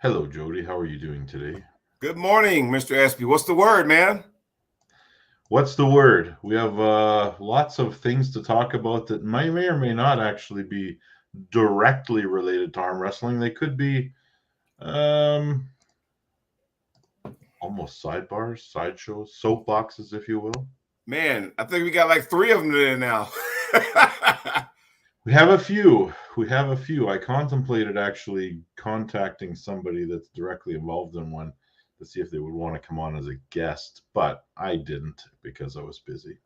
Hello, Jody. How are you doing today? Good morning, Mr. Espey. What's the word, man? What's the word? We have lots of things to talk about that may or may not actually be directly related to arm wrestling. They could be um, almost sidebars, sideshows, soapboxes, if you will. Man, I think we got like three of them today now. We have a few. We have a few. I contemplated actually contacting somebody that's directly involved in one to see if they would want to come on as a guest, but I didn't because I was busy.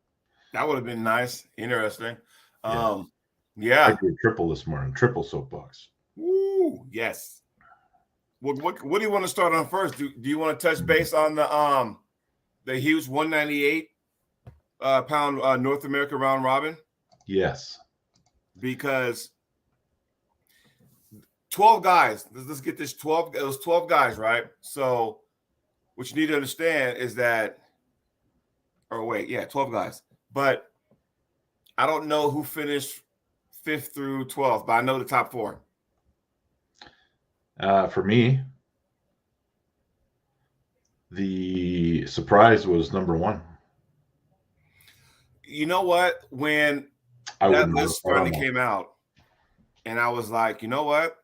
That would have been nice. Interesting. Yeah. Um, I yeah. did triple this morning, triple soapbox. Woo, yes. What do you want to start on first? Do you want to touch base on the huge 198 pound North America round robin? Yes. Because 12 guys, let's get this 12, it was 12 guys, right? So what you need to understand is that, or wait, yeah, 12 guys. But I don't know who finished 5th through 12th, but I know the top four. For me, the surprise was number one. You know what? When I that wouldn't have list thought on finally that. came out, and I was like, you know what?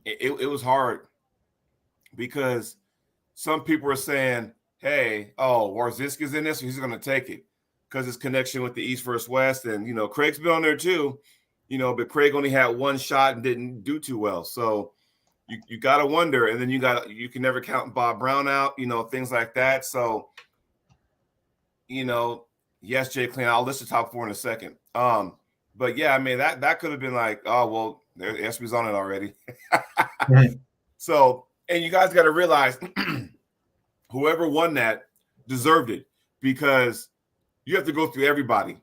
It was hard because some people were saying, hey, oh, Warzinski's in this, so he's going to take it because his connection with the East versus West. And, Craig's been on there too, but Craig only had one shot and didn't do too well. So you got to wonder. And then you can never count Bob Brown out, things like that. So, yes, Jay Clean, I'll list the top four in a second. But yeah, I mean, that could have been like, oh, well, there Espey's on it already. So, and you guys got to realize whoever won that deserved it because you have to go through everybody,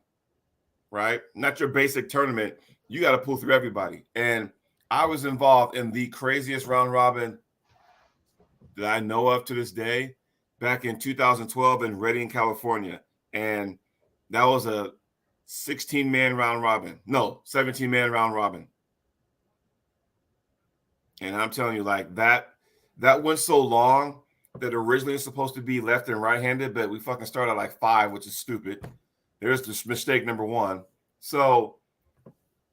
right? Not your basic tournament. You got to pull through everybody. And I was involved in the craziest round robin that I know of to this day back in 2012 in Redding, California. And that was a 16-man round robin. No, 17-man round robin. And I'm telling you, like that went so long that originally it's supposed to be left and right-handed, but we fucking started at like 5, which is stupid. There's this mistake number one. So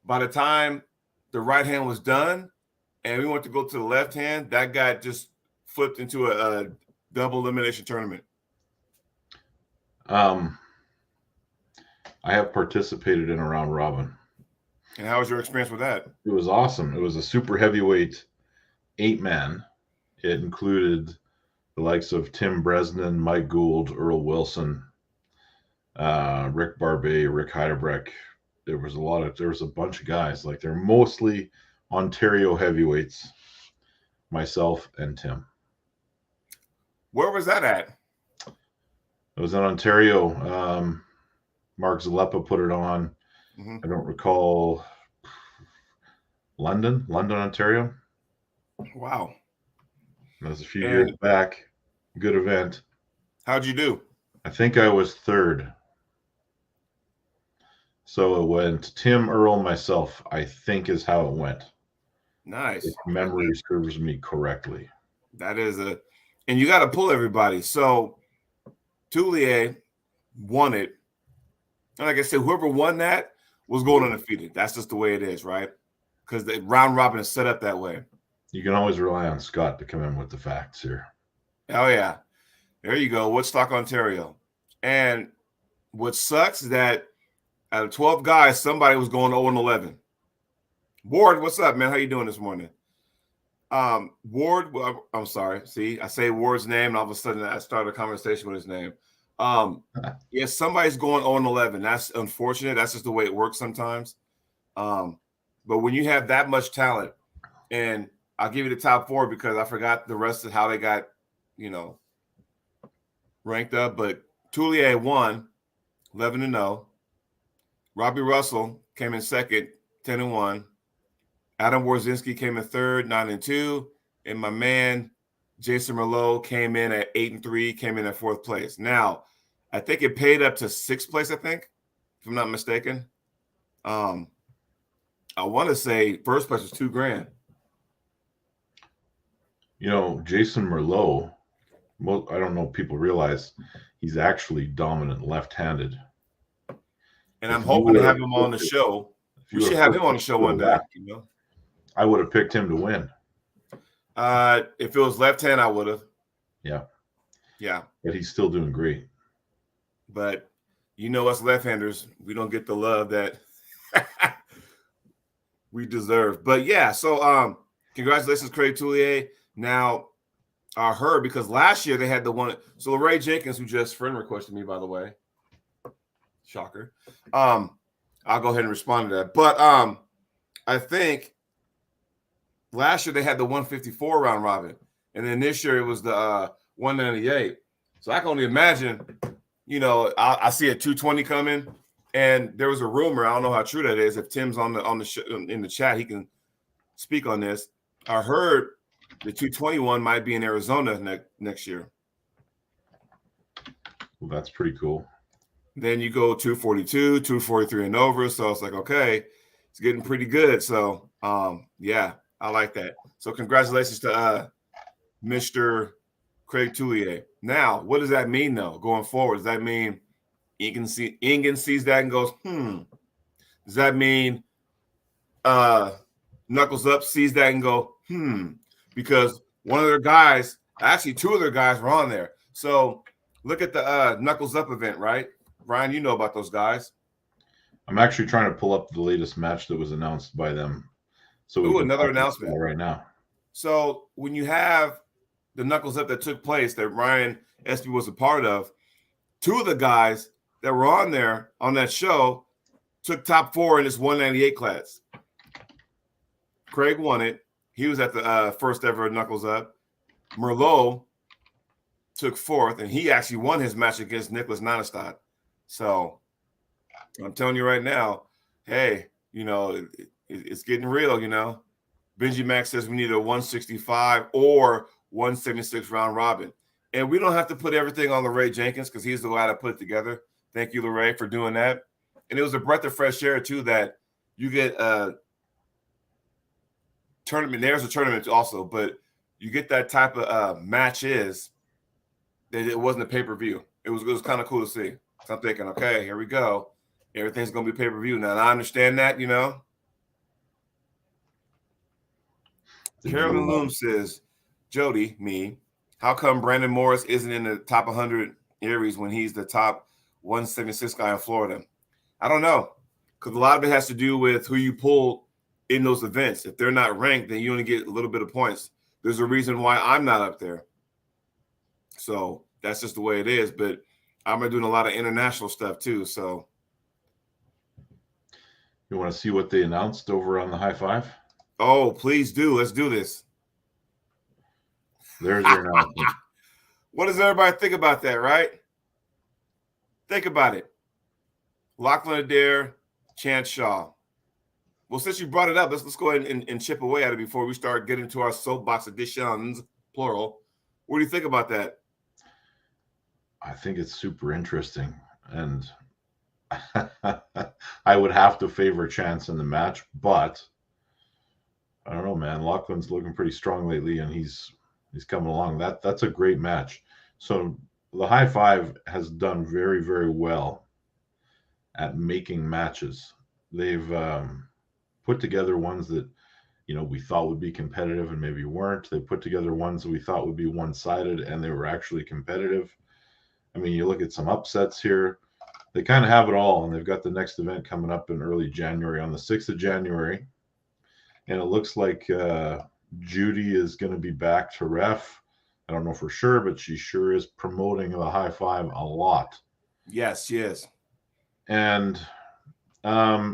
by the time the right hand was done and we went to go to the left hand, that guy just flipped into a double elimination tournament. Um, I have participated in a round robin. And how was your experience with that? It was awesome. It was a super heavyweight 8-man. It included the likes of Tim Bresnan, Mike Gould, Earl Wilson, Rick Barbet, Rick Heidebreck. There was a bunch of guys. Like they're mostly Ontario heavyweights. Myself and Tim. Where was that at? It was in Ontario. Mark Zalepa put it on. Mm-hmm. I don't recall. London, Ontario. Wow. That was a few years And back. Good event. how'd you do? I think I was third. So it went Tim, Earl, myself, I think is how it went. If Nice. memory serves me correctly. That is and you got to pull everybody. So Toulier won it. And like I said, whoever won that was going undefeated. That's just the way it is, right? Because the round robin is set up that way. You can always rely on Scott to come in with the facts here. Oh, yeah. There you go. Woodstock, Ontario. And what sucks is that out of 12 guys, somebody was going 0-11. Ward, what's up, man? How you doing this morning? Ward, well, I'm sorry. See, I say Ward's name, and all of a sudden I started a conversation with his name. Yeah, somebody's going 0-11. That's unfortunate. That's just the way it works sometimes. But when you have that much talent, and I'll give you the top four because I forgot the rest of how they got, ranked up. But Toulier won, 11-0. Robbie Russell came in second, 10-1. Adam Warzinski came in third, 9-2. And my man, Jason Merlot, came in at 8-3, came in at fourth place. Now, I think it paid up to sixth place, I think, if I'm not mistaken. I want to say first place was $2,000. Jason Merlot, I don't know if people realize he's actually dominant left-handed. And I'm hoping to have him on the show. We should have him on the show one day. I would have picked him to win. If it was left hand, I would have. Yeah. But he's still doing great. But us left-handers, we don't get the love that we deserve. But yeah, so congratulations, Craig Tullier. Now, I heard because last year they had the one. So Ray Jenkins, who just friend requested me, by the way. Shocker. I'll go ahead and respond to that. But I think last year they had the 154 round robin, and then this year it was the 198. So I can only imagine. I see a 220 coming, and there was a rumor. I don't know how true that is. If Tim's on the show, in the chat, he can speak on this. I heard the 221 might be in Arizona next year. Well, that's pretty cool. Then you go 242, 243 and over. So it's like, okay, it's getting pretty good. So yeah, I like that. So congratulations to Mr. Craig Tullier. Now, what does that mean, though, going forward? Does that mean Ingen sees that and goes, Does that mean Knuckles Up sees that and go, Because one of their guys, actually two of their guys were on there. So look at the Knuckles Up event, right? Ryan, you know about those guys. I'm actually trying to pull up the latest match that was announced by them. So another announcement right now. So when you have the Knuckles Up that took place that Ryan Espey was a part of, two of the guys that were on there on that show took top 4 in this 198 class. Craig won it. He was at the first ever Knuckles Up. Merlot took 4th, and he actually won his match against Nicholas Nanestad. So I'm telling you right now, hey, it's getting real, Benji Max says we need a 165 or 176 round robin. And we don't have to put everything on LeRae Jenkins because he's the guy that put it together. Thank you, LeRae, for doing that. And it was a breath of fresh air, too, that you get a tournament. There's a tournament also, but you get that type of matches that it wasn't a pay-per-view. It was kind of cool to see. So I'm thinking, okay, here we go. Everything's going to be pay-per-view now. And I understand that, Carolyn Loom says, Jody, me, how come Brandon Morris isn't in the top 100 Aries when he's the top 176 guy in Florida? I don't know, because a lot of it has to do with who you pull in those events. If they're not ranked, then you only get a little bit of points. There's a reason why I'm not up there. So that's just the way it is. But I'm doing a lot of international stuff too. So you want to see what they announced over on the High Five? Oh, please do. Let's do this. There's your announcement. What does everybody think about that, right? Think about it. Lachlan Adair, Chance Shaw. Well, since you brought it up, let's go ahead and chip away at it before we start getting to our soapbox editions, plural. What do you think about that? I think it's super interesting. And I would have to favor Chance in the match, but I don't know, man. Lachlan's looking pretty strong lately, and he's coming along. That's a great match. So the High Five has done very, very well at making matches. They've put together ones that we thought would be competitive and maybe weren't. They put together ones that we thought would be one-sided, and they were actually competitive. I mean, you look at some upsets here. They kind of have it all, and they've got the next event coming up in early January on the 6th of January. And it looks like Jody is going to be back to ref. I don't know for sure, but she sure is promoting the High Five a lot. Yes, she is. And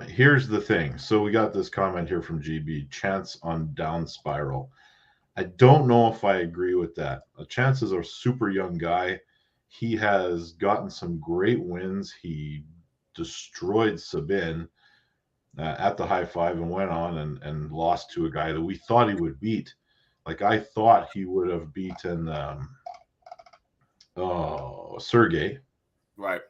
here's the thing. So we got this comment here from GB, Chance on down spiral. I don't know if I agree with that. Chance is a super young guy. He has gotten some great wins. He destroyed Sabin at the High Five and went on and lost to a guy that we thought he would beat. Like, I thought he would have beaten Sergey. Right.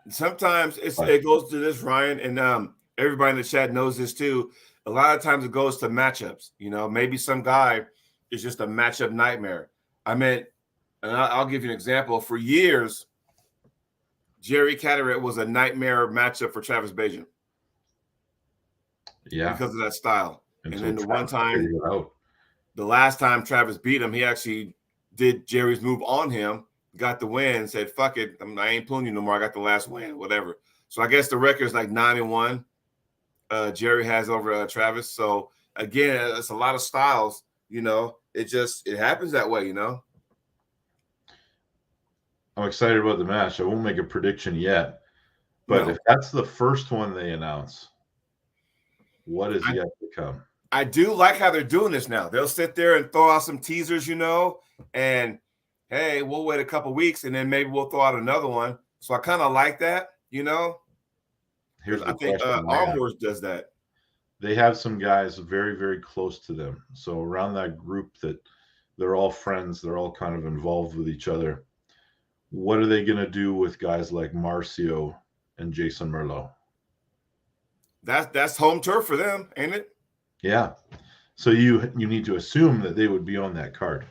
Sometimes it goes to this, Ryan, and everybody in the chat knows this too. a lot of times it goes to matchups. You know, maybe some guy is just a matchup nightmare. I mean, and I'll give you an example. For years, Jerry Catterett was a nightmare matchup for Travis Bajan. Yeah. Because of that style. And then the one time, the last time Travis beat him, he actually did Jerry's move on him, got the win, said, fuck it, I ain't pulling you no more. I got the last win, whatever. So I guess the record is like 9-1. Jerry has over Travis. So again, it's a lot of styles, you know. It happens that way, you know. I'm excited about the match. I won't make a prediction yet, but if that's the first one they announce, what is yet to come? I do like how they're doing this now. They'll sit there and throw out some teasers, you know, and hey, we'll wait a couple weeks and then maybe we'll throw out another one. So I kind of like that, you know. I think Armwrestling does that. They have some guys very, very close to them. So around that group that they're all friends, they're all kind of involved with each other. What are they going to do with guys like Marcio and Jason Merlot? That's home turf for them, ain't it? Yeah. So you need to assume that they would be on that card.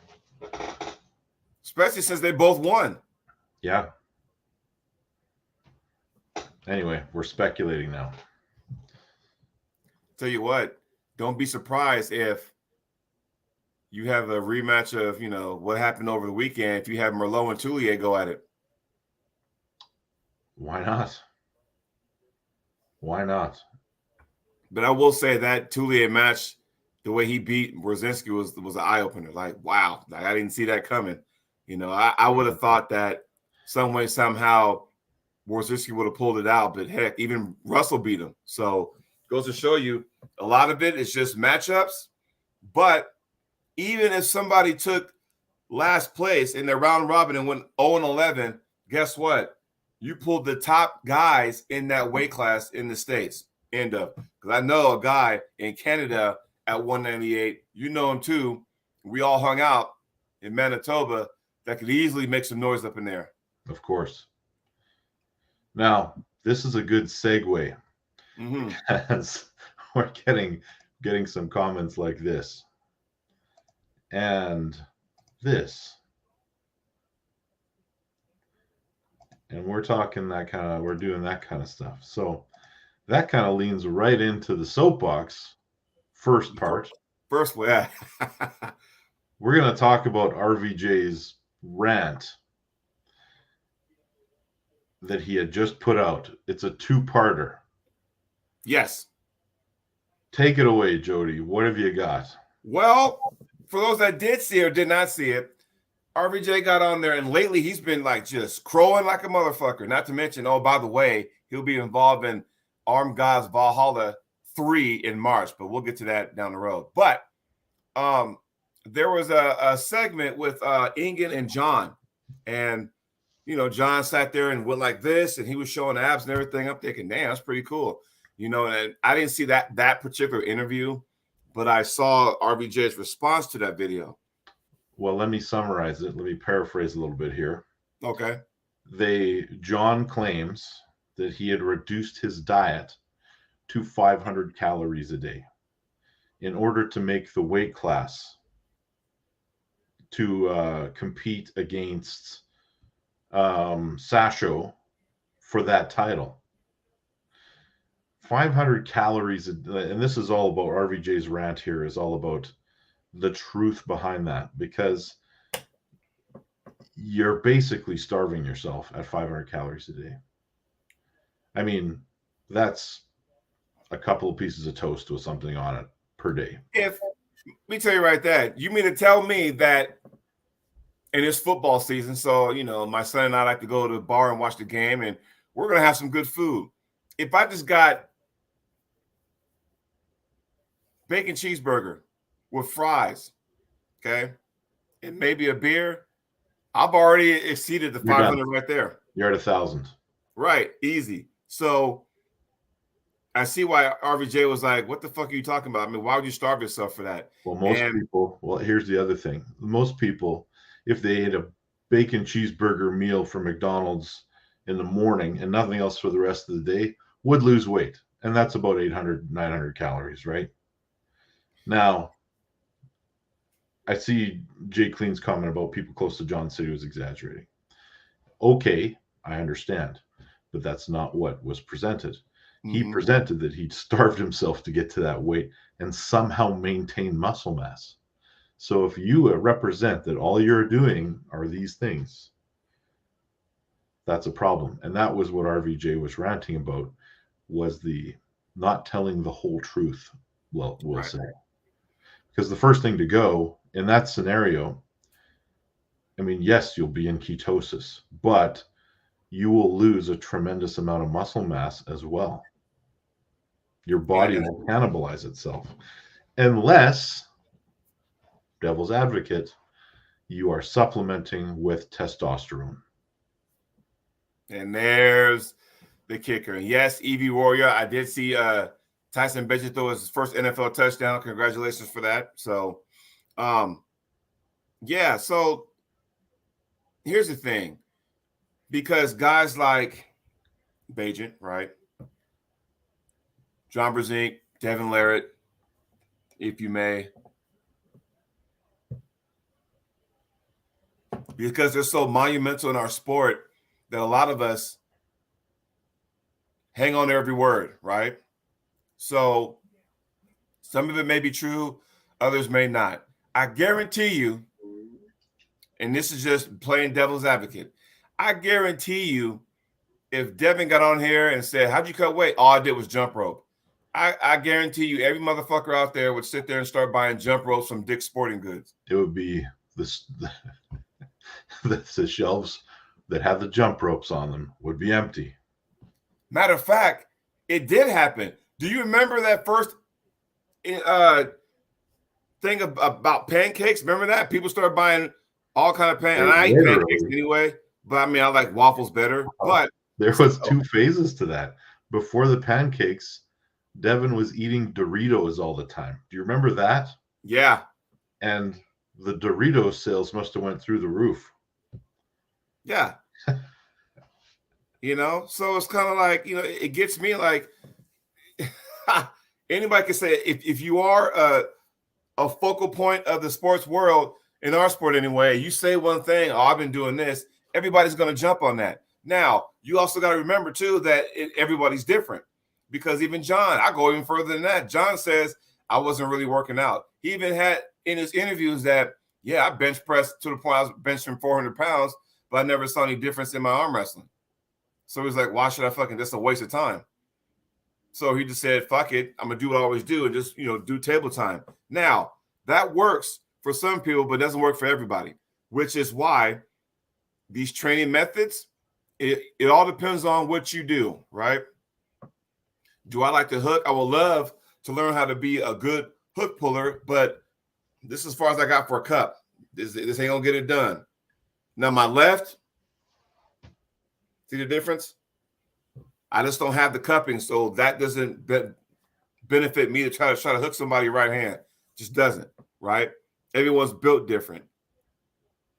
Especially since they both won. Yeah. Anyway, we're speculating now. Tell you what, don't be surprised if you have a rematch of, you know, what happened over the weekend if you have Merlot and Tullier go at it. Why not? Why not? But I will say that Tullier match, the way he beat Brzezinski was an eye-opener. Like, wow, like, I didn't see that coming. You know, I would have thought that some way, somehow, Brzezinski would have pulled it out. But heck, even Russell beat him. So goes to show you a lot of it is just matchups. But even if somebody took last place in their round robin and went 0-11, guess what? You pulled the top guys in that weight class in the States. End of. Because I know a guy in Canada at 198. You know him too. We all hung out in Manitoba that could easily make some noise up in there. Of course. Now, this is a good segue. As we're getting some comments like this. And this. And we're talking we're doing that kind of stuff. So that kind of leans right into the soapbox first part. First one, yeah. We're going to talk about RVJ's rant that he had just put out. It's a two-parter. Yes. Take it away, Jody. What have you got? Well, for those that did see or did not see it, RVJ got on there, and lately he's been like just crowing like a motherfucker. Not to mention, oh, by the way, he'll be involved in Armed Gods Valhalla 3 in March, but we'll get to that down the road. But there was a segment with Ingen and John, and you know, John sat there and went like this, and he was showing abs and everything. I'm thinking, damn, that's pretty cool. You know, and I didn't see that particular interview, but I saw RVJ's response to that video. Well, let me summarize it. Let me paraphrase a little bit here. Okay. John claims that he had reduced his diet to 500 calories a day in order to make the weight class to compete against Sasho for that title. 500 calories, and this is all about RVJ's rant here, is all about the truth behind that, because you're basically starving yourself at 500 calories a day. I mean, that's a couple of pieces of toast with something on it per day. Let me tell you right there, you mean to tell me that in this football season, so, you know, my son and I like to go to the bar and watch the game, and we're going to have some good food. If I just got bacon cheeseburger with fries, okay, and maybe a beer, I've already exceeded the 500 right there. You're at 1,000. Right, easy. So I see why RVJ was like, what the fuck are you talking about? I mean, why would you starve yourself for that? Well, here's the other thing. Most people, if they ate a bacon cheeseburger meal from McDonald's in the morning and nothing else for the rest of the day, would lose weight. And that's about 800, 900 calories, right? Now, I see Jay Clean's comment about people close to John City was exaggerating. Okay, I understand, but that's not what was presented. He presented that he'd starved himself to get to that weight and somehow maintain muscle mass. So if you represent that all you're doing are these things, that's a problem. And that was what RVJ was ranting about, was the not telling the whole truth, well, we'll say. Because the first thing to go in that scenario, I mean, yes, you'll be in ketosis, but you will lose a tremendous amount of muscle mass as well. Your body will cannibalize itself. Unless, devil's advocate, you are supplementing with testosterone. And there's the kicker. And yes, Evie Warrior, I did see Tyson Bagent throw his first NFL touchdown. Congratulations for that. So, yeah. So here's the thing. Because guys like Bagent, right? John Brzezinski, Devin Larratt, if you may. Because they're so monumental in our sport that a lot of us hang on to every word, right? So some of it may be true, others may not. I guarantee you, and this is just playing devil's advocate, I guarantee you, if Devin got on here and said, how'd you cut weight? All I did was jump rope. I guarantee you, every motherfucker out there would sit there and start buying jump ropes from Dick's Sporting Goods. It would be the shelves that had the jump ropes on them would be empty. Matter of fact, it did happen. Do you remember that first thing about pancakes? Remember that? People started buying all kind of pancakes. And I eat pancakes anyway, but I mean, I like waffles better. But there was two phases to that. Before the pancakes, Devin was eating Doritos all the time. Do you remember that? Yeah. And the Doritos sales must have went through the roof. Yeah. You know, so it's kind of like, you know, it gets me like anybody can say if you are a focal point of the sports world, in our sport anyway, you say one thing, oh, I've been doing this, everybody's going to jump on that. Now, you also got to remember, too, that everybody's different because even John, I go even further than that. John says, I wasn't really working out. He even had in his interviews that, yeah, I bench pressed to the point I was benching 400 pounds, but I never saw any difference in my arm wrestling. So he's like, why should I fucking, that's a waste of time. So he just said, fuck it, I'm going to do what I always do and just, you know, do table time. Now, that works for some people, but doesn't work for everybody, which is why these training methods, it all depends on what you do, right? Do I like to hook? I would love to learn how to be a good hook puller, but this is as far as I got for a cup. This ain't going to get it done. Now, my left, see the difference? I just don't have the cupping, so that doesn't benefit me to try to hook somebody right hand. Just doesn't, right? Everyone's built different.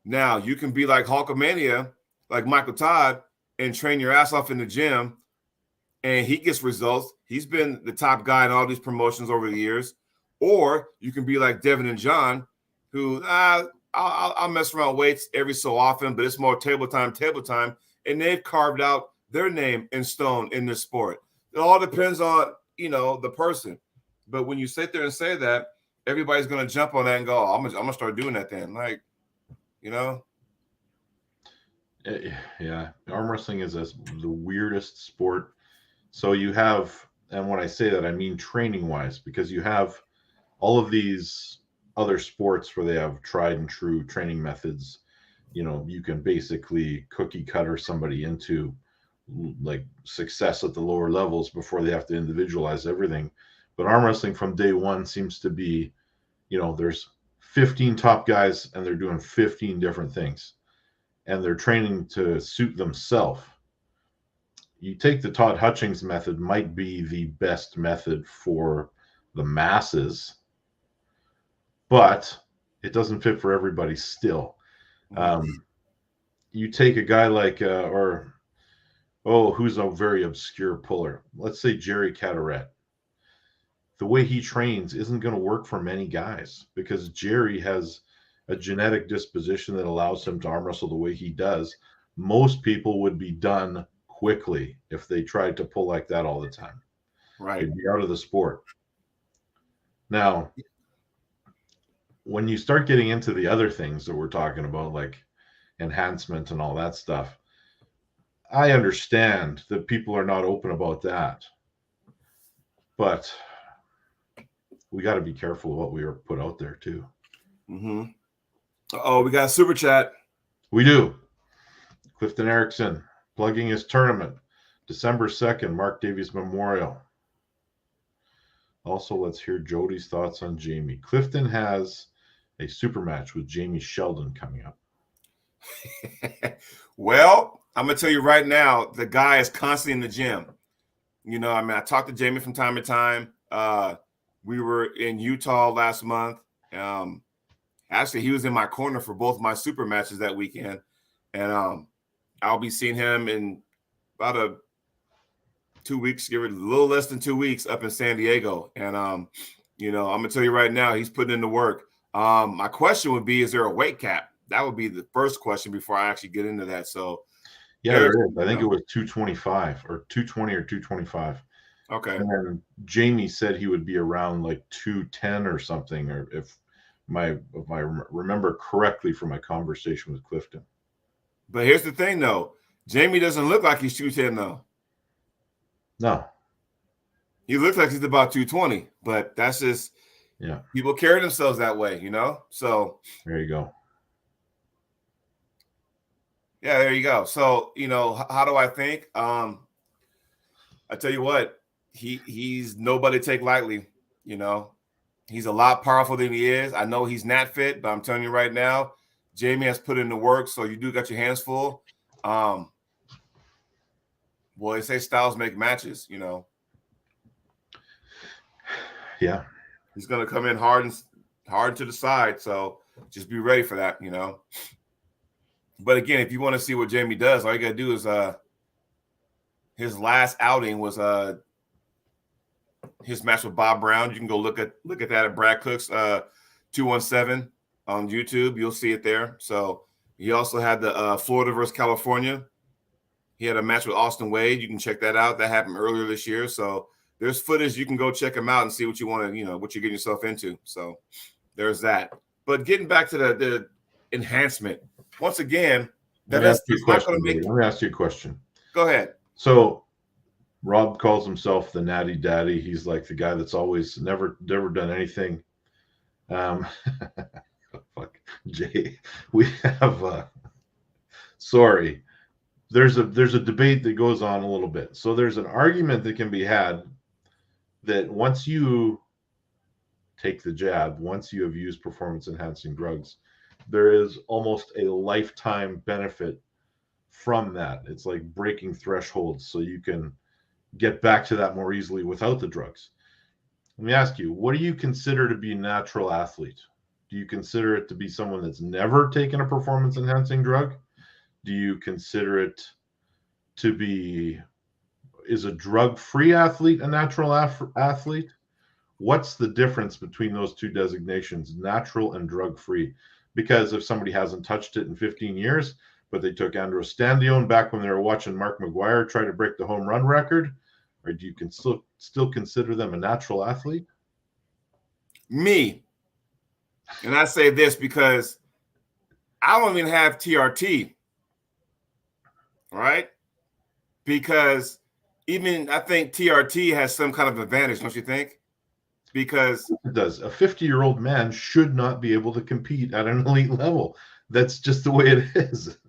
Now, you can be like Hulkamania, like Michael Todd, and train your ass off in the gym, and he gets results. He's been the top guy in all these promotions over the years. Or you can be like Devin and John, who I'll mess around weights every so often, but it's more table time, and they've carved out their name in stone in this sport. It all depends on, you know, the person. But when you sit there and say that, everybody's going to jump on that and go, oh, I'm going to start doing that then. Like, you know? Yeah. Arm wrestling is the weirdest sport. So you have, and when I say that, I mean training-wise, because you have all of these other sports where they have tried and true training methods. You know, you can basically cookie cutter somebody into like success at the lower levels before they have to individualize everything. But arm wrestling from day one seems to be, you know, there's 15 top guys and they're doing 15 different things and they're training to suit themselves. You take the Todd Hutchings method, might be the best method for the masses, but it doesn't fit for everybody still. You take a guy like, who's a very obscure puller? Let's say Jerry Cataret. the way he trains isn't going to work for many guys because Jerry has a genetic disposition that allows him to arm wrestle the way he does. Most people would be done quickly if they tried to pull like that all the time. Right. They'd be out of the sport. Now, when you start getting into the other things that we're talking about, like enhancement and all that stuff, I understand that people are not open about that. But we got to be careful of what we are put out there too. Mm-hmm. Oh, we got a super chat. We do. Clifton Erickson plugging his tournament, December 2nd, Mark Davies Memorial. Also, let's hear Jody's thoughts on Jamie. Clifton has a super match with Jamie Sheldon coming up. Well, I'm going to tell you right now, the guy is constantly in the gym. You know, I mean, I talk to Jamie from time to time. We were in Utah last month. Actually, he was in my corner for both my super matches that weekend. And I'll be seeing him in about 2 weeks, give it a little less than 2 weeks up in San Diego. And, you know, I'm going to tell you right now, he's putting in the work. My question would be, is there a weight cap? That would be the first question before I actually get into that. So, yeah, there is. I think it was 225 or 220 or 225. Okay. And then Jamie said he would be around like 210 or something, or if I remember correctly from my conversation with Clifton. But here's the thing, though. Jamie doesn't look like he's 210, though. No. He looks like he's about 220, but that's just, yeah, people carry themselves that way, you know? So there you go. Yeah, there you go. So, you know, how do I think? I tell you what, he's nobody to take lightly, you know. He's a lot powerful than he is. I know he's not fit, but I'm telling you right now, Jamie has put in the work, so you do got your hands full. Boy, they say styles make matches, you know. Yeah. He's going to come in hard to the side, so just be ready for that, you know. But again, if you want to see what Jamie does, all you got to do is his last outing was his match with Bob Brown. You can go look at that at Brad Cook's 217 on YouTube. You'll see it there. So he also had the Florida versus California. He had a match with Austin Wade. You can check that out. That happened earlier this year. So there's footage. You can go check him out and see what you want to, you know, what you're getting yourself into. So there's that. But getting back to the enhancement, once again, Let me ask you a question. Go ahead. So Rob calls himself the natty daddy. He's like the guy that's always never done anything. Fuck, Jay. We have sorry. There's a debate that goes on a little bit. So there's an argument that can be had that once you take the jab, once you have used performance enhancing drugs, there is almost a lifetime benefit from that. It's like breaking thresholds so you can get back to that more easily without the drugs. Let me ask you, what do you consider to be a natural athlete? Do you consider it to be someone that's never taken a performance enhancing drug? Do you consider it to be, is a drug-free athlete a natural athlete? What's the difference between those two designations, natural and drug-free? Because if somebody hasn't touched it in 15 years, but they took Andros Standione back when they were watching Mark McGuire try to break the home run record, or do you still consider them a natural athlete? Me. And I say this because I don't even have TRT, right? Because even I think TRT has some kind of advantage, don't you think? Because it does. A 50-year-old man should not be able to compete at an elite level. That's just the way it is.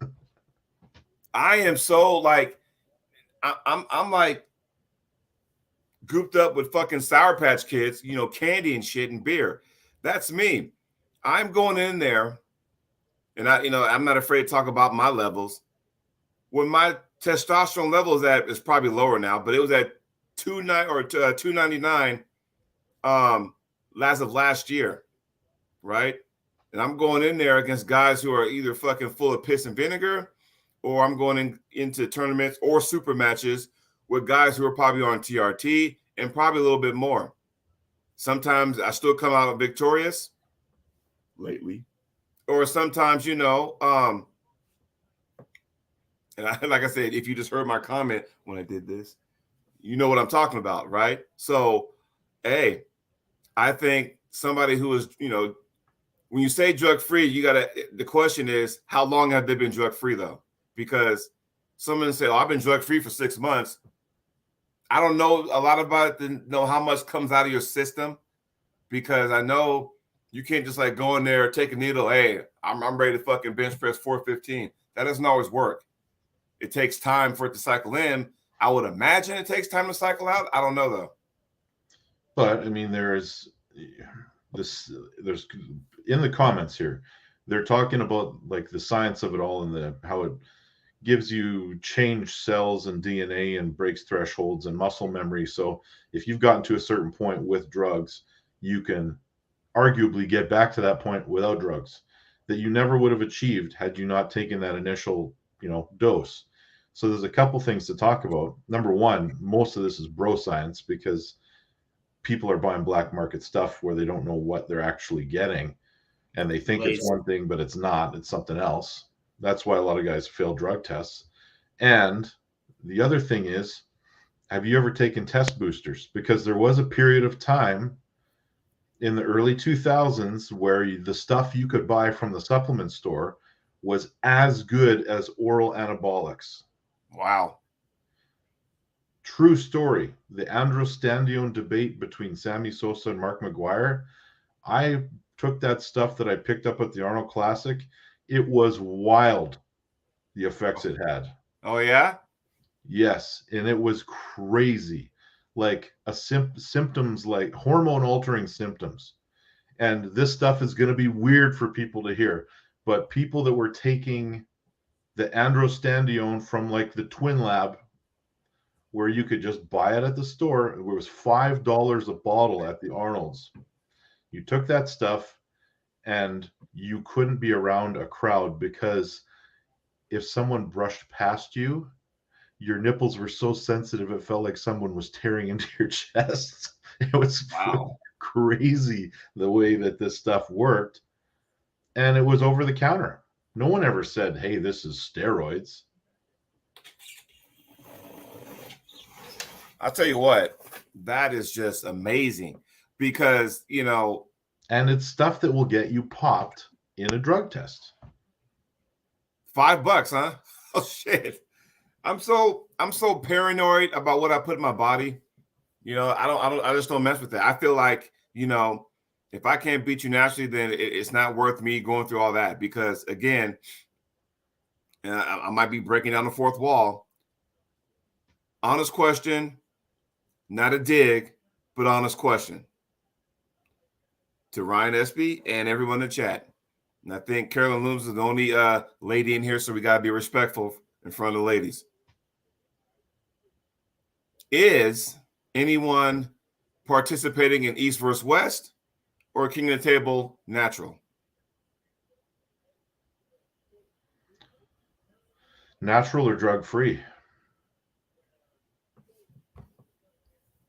I am so like, I'm like grouped up with fucking Sour Patch Kids, you know, candy and shit and beer. That's me. I'm going in there, and I'm not afraid to talk about my levels. When my testosterone level is probably lower now, but it was at 299 as of last year, right? And I'm going in there against guys who are either fucking full of piss and vinegar, or I'm going into tournaments or super matches with guys who are probably on TRT and probably a little bit more. Sometimes I still come out victorious lately. Or sometimes, and like I said, if you just heard my comment when I did this, you know what I'm talking about, right? So, hey, I think somebody who is, when you say drug free, the question is, how long have they been drug free though? Because someone say, oh, I've been drug free for 6 months. I don't know a lot about it to know how much comes out of your system, because I know you can't just like go in there, take a needle. Hey, I'm ready to fucking bench press 415. That doesn't always work. It takes time for it to cycle in. I would imagine it takes time to cycle out. I don't know though. But I mean, there's in the comments here, they're talking about like the science of it all and how it gives you changed cells and DNA and breaks thresholds and muscle memory. So if you've gotten to a certain point with drugs, you can arguably get back to that point without drugs that you never would have achieved had you not taken that initial, dose. So there's a couple things to talk about. Number one, most of this is bro science because people are buying black market stuff where they don't know what they're actually getting and they think it's one thing, but it's not. It's something else. That's why a lot of guys fail drug tests. And the other thing is, have you ever taken test boosters? Because there was a period of time in the early 2000s where the stuff you could buy from the supplement store was as good as oral anabolics. Wow. True story. The androstenedione debate between Sammy Sosa and Mark McGuire. I took that stuff that I picked up at the Arnold Classic. It was wild, the effects it had. Oh, yeah? Yes, and it was crazy. Like symptoms, like hormone-altering symptoms. And this stuff is going to be weird for people to hear. But people that were taking the androstenedione from like the Twin Lab, where you could just buy it at the store, it was $5 a bottle at the Arnold's. You took that stuff and you couldn't be around a crowd because if someone brushed past you, your nipples were so sensitive it felt like someone was tearing into your chest. It was crazy the way that this stuff worked. And it was over the counter. No one ever said, hey, this is steroids. I'll tell you what, that is just amazing because, and it's stuff that will get you popped in a drug test. $5, huh? Oh shit. I'm so paranoid about what I put in my body. I just don't mess with it. I feel like, if I can't beat you naturally, then it's not worth me going through all that because again, I might be breaking down the fourth wall. Honest question, not a dig, but honest question to Ryan Espey and everyone in the chat. And I think Carolyn Looms is the only lady in here, so we got to be respectful in front of the ladies. Is anyone participating in East versus West or King of the Table natural? Natural or drug-free?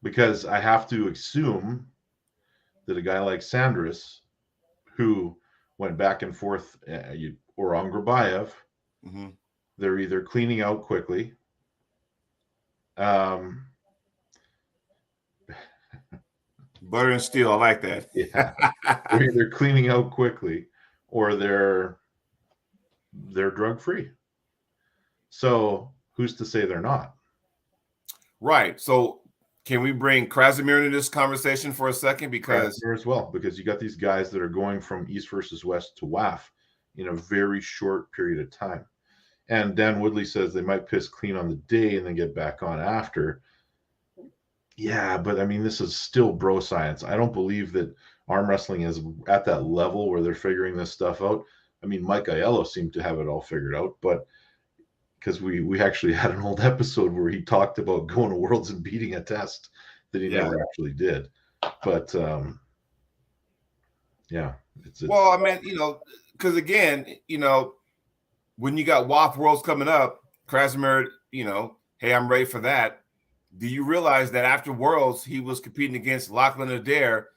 Because I have to assume that a guy like Sandris, who went back and forth, or Angrabayev, they're either cleaning out quickly. Butter and steel, I like that. Yeah, they're either cleaning out quickly or they're drug-free. So who's to say they're not? Right. So can we bring Krasimir into this conversation for a second? Because Krasimir as well, because you got these guys that are going from East versus West to WAF in a very short period of time. And Dan Woodley says they might piss clean on the day and then get back on after. Yeah, but I mean, this is still bro science. I don't believe that arm wrestling is at that level where they're figuring this stuff out. I mean, Mike Aiello seemed to have it all figured out, but because we actually had an old episode where he talked about going to Worlds and beating a test that he never actually did. But yeah, it's well, I mean, because again, when you got WAF Worlds coming up, Krasimir, hey, I'm ready for that. Do you realize that after Worlds, he was competing against Lachlan Adair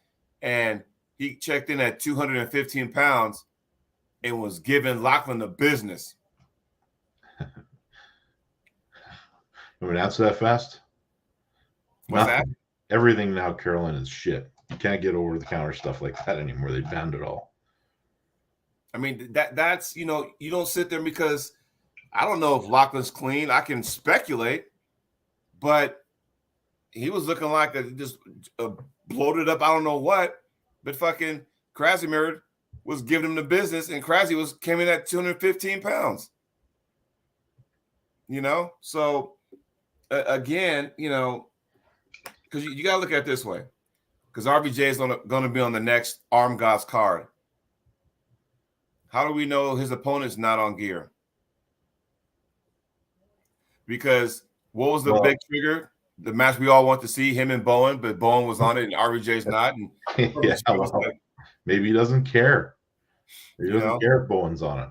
and he checked in at 215 pounds and was giving Lachlan the business. You want to answer that fast? What's Nothing. that? Everything now, Carolyn, is shit. You can't get over the counter stuff like that anymore. They banned it all. I mean, that's, you don't sit there because I don't know if Lachlan's clean. I can speculate, but he was looking like just bloated up. I don't know what, but fucking Krasimir was giving him the business, and Krasi came in at 215 pounds. So again, because you got to look at it this way, because RVJ is going to be on the next Arm Gods card. How do we know his opponent's not on gear? Because what was the big trigger? The match we all want to see, him and Bowen, but Bowen was on it and RVJ's not. And yeah, maybe he doesn't care. He doesn't care if Bowen's on it.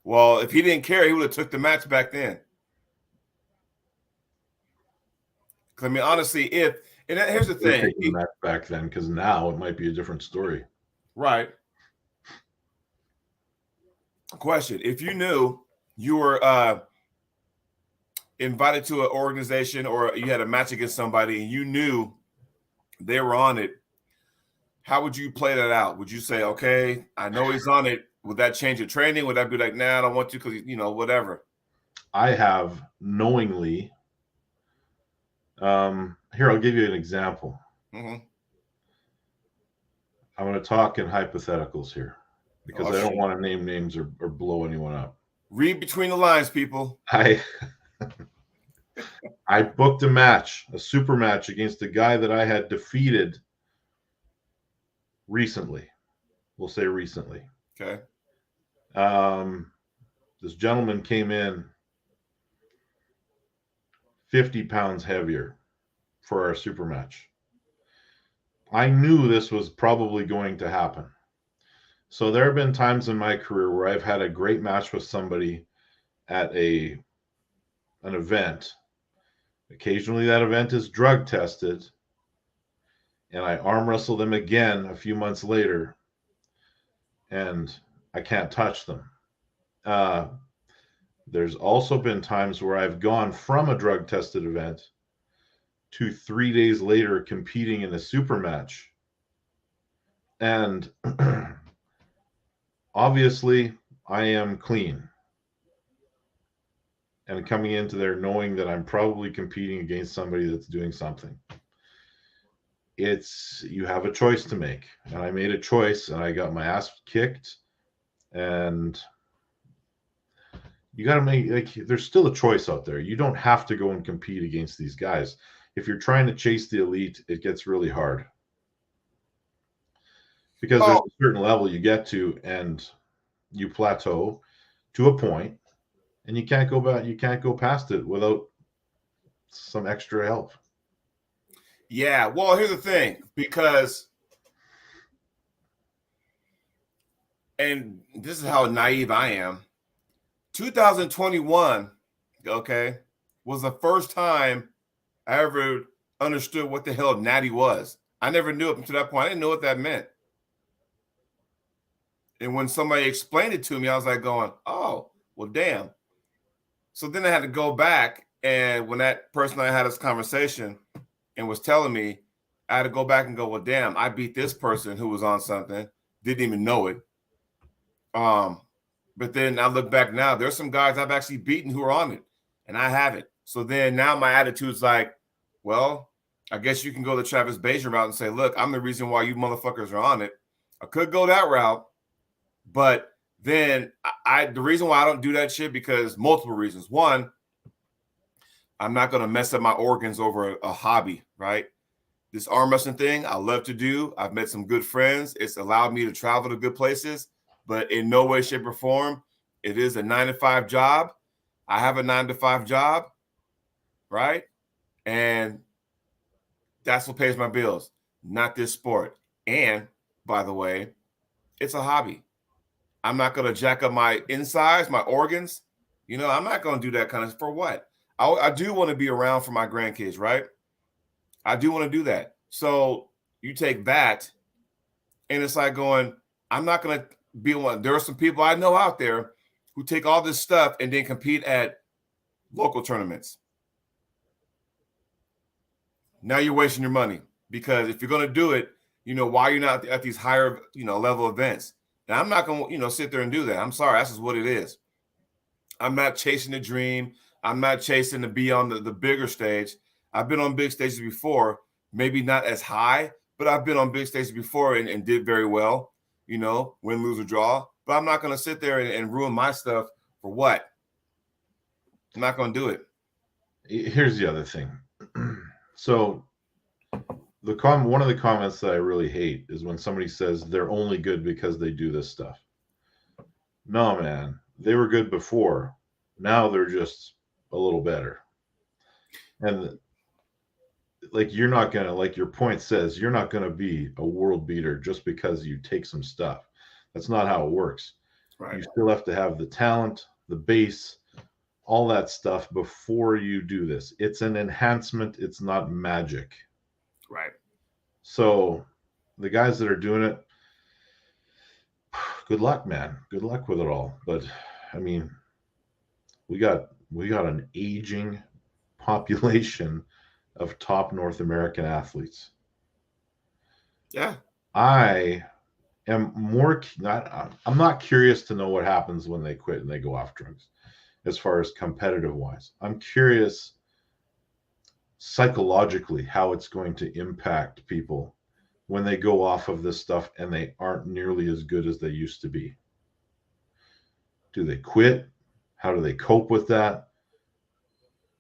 Well, if he didn't care, he would have took the match back then. I mean, honestly, here's the thing. Taking the match back then, because now it might be a different story. Right. Question: if you knew you were invited to an organization or you had a match against somebody and you knew they were on it, how would you play that out? Would you say, okay, I know he's on it. Would that change your training? Would that be like, nah, I don't want to because, whatever? I have knowingly. Here, I'll give you an example. Mm-hmm. I'm going to talk in hypotheticals here because I don't want to name names or blow anyone up. Read between the lines, people. I booked a match, a super match against a guy that I had defeated recently. We'll say recently. Okay. This gentleman came in 50 pounds heavier for our super match. I knew this was probably going to happen. So there have been times in my career where I've had a great match with somebody at an event. Occasionally that event is drug tested, and I arm wrestle them again a few months later, and I can't touch them. There's also been times where I've gone from a drug tested event to 3 days later competing in a super match. And obviously I am clean. And coming into there knowing that I'm probably competing against somebody that's doing something. You have a choice to make. And I made a choice and I got my ass kicked. And you got to make, there's still a choice out there. You don't have to go and compete against these guys. If you're trying to chase the elite, it gets really hard. Because there's a certain level you get to and you plateau to a point and you can't go back. You can't go past it without some extra help. Yeah. Well, here's the thing, because, and this is how naive I am. 2021, okay, was the first time I ever understood what the hell natty was. I never knew up to that point. I didn't know what that meant. And when somebody explained it to me, I was like going, oh, well, damn. So then I had to go back. And when that person I had this conversation and was telling me, I had to go back and go, well, damn, I beat this person who was on something, didn't even know it. But then I look back now, there's some guys I've actually beaten who are on it, and I haven't. So then now my attitude's like, well, I guess you can go the Travis Bajan route and say, look, I'm the reason why you motherfuckers are on it. I could go that route, but then the reason why I don't do that shit, because multiple reasons. One, I'm not going to mess up my organs over a hobby, right? This arm wrestling thing I love to do. I've met some good friends. It's allowed me to travel to good places. But in no way, shape, or form, it is a 9-to-5 job. I have a 9-to-5 job, right? And that's what pays my bills, not this sport. And, by the way, it's a hobby. I'm not going to jack up my insides, my organs. I'm not going to do that kind of, for what? I do want to be around for my grandkids, right? I do want to do that. So you take that, and it's like going, I'm not going to be one. There are some people I know out there who take all this stuff and then compete at local tournaments. Now you're wasting your money, because if you're going to do it, why you're not at these higher, level events. And I'm not going to, sit there and do that. I'm sorry. That's just what it is. I'm not chasing the dream. I'm not chasing to be on the bigger stage. I've been on big stages before, maybe not as high, but I've been on big stages before and did very well, win, lose, or draw. But I'm not going to sit there and ruin my stuff for what? I'm not going to do it. Here's the other thing. So one of the comments that I really hate is when somebody says they're only good because they do this stuff. No, man, they were good before. Now they're just a little better. And like, you're not going to, like your point says, you're not going to be a world beater just because you take some stuff. That's not how it works. Right. You still have to have the talent, the base, all that stuff before you do this. It's an enhancement. It's not magic. Right. So the guys that are doing it, good luck, man. Good luck with it all. But I mean, we got an aging population of top North American athletes. Yeah. I am I'm not curious to know what happens when they quit and they go off drugs, as far as competitive wise. I'm curious psychologically how it's going to impact people when they go off of this stuff and they aren't nearly as good as they used to be. Do they quit? How do they cope with that?